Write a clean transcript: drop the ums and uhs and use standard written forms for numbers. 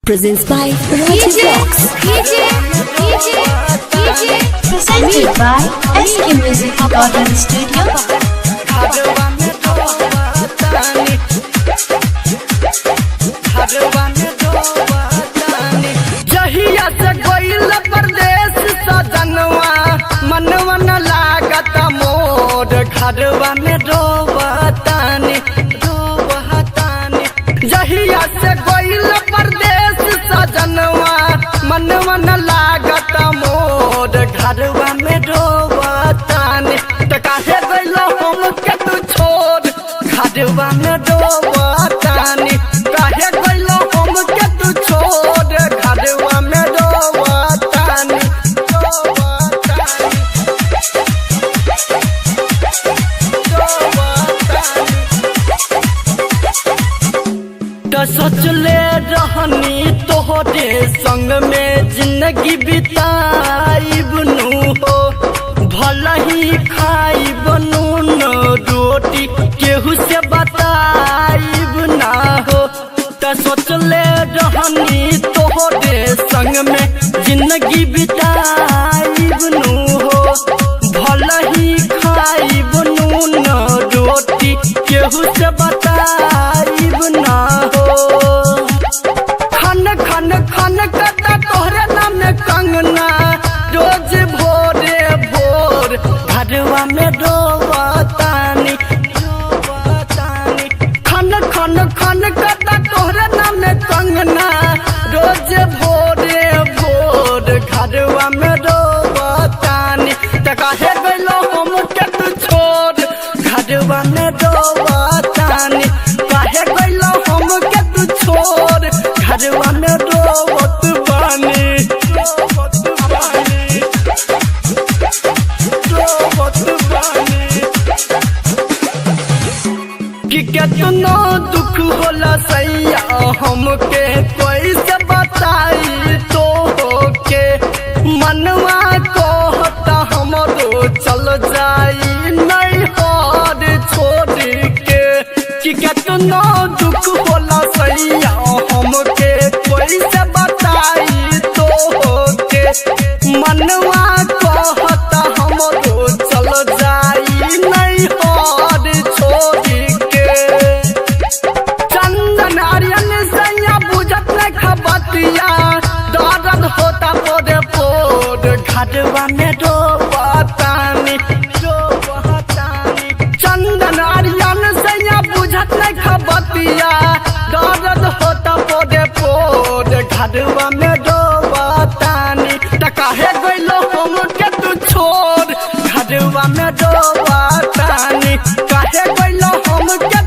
Presents by Raji Vlogs. Presented by SK Music Recording Studio. जहिया से गइल परदेस सजनवा मनवा न लागत मोर घरवा में रोवतानी जहिया से गइल परदेस सजनवा मनवा न लागत मोर घरवा में रोवतानी त काहे गइल हम के तू छोड़ घरवा में रोवतानी काहे गइल हम के तू छोड़ घरवा में रोवतानी सोचले रहनी तोहरे संग में जिंदगी बिताइब नु हो भला ही खाइब नून रोटी केहू से बताइब ना हो त सोचले रहनी तोहरे संग में जिंदगी बिताइब नु हो भला ही खाइब नून रोटी केहू से बताइब ना हो खन खन खन कता तोहरे नाम कंगना रोज भोरे भोर घरवा में रोवतानी खन खन खन कता तोहरे नाम कंगना रोज भोरे भोर घरवा में रोवतानी त काहे गइलो हम के तू छोड़ घरवा में रोवतानी काहे गइलो हम के तू छोड़ घरवा में रोवत बानी कि केतना दुख होला सैया हमके कोई से बताई तो के मनवा कहता हमरो चल जाई नहीं हार छोड़ के कि केतना दुख होला सैया हमके कोई से बताई तो के मनवा कहता हमरो चल जाई नहीं हार छोड़ के चंदन आर्यन सैया बुझत नहीं खबतिया दर्द होता पोरे पोर घरवा में रोवतानी चंदन आर्यन सैया बुझत नहीं खबतिया दर्द होता पोरे पोर घरवा में रोवतानी त काहे गइलो हम के तू छोड़ घरवा में रोवतानी काहे गइलो हम के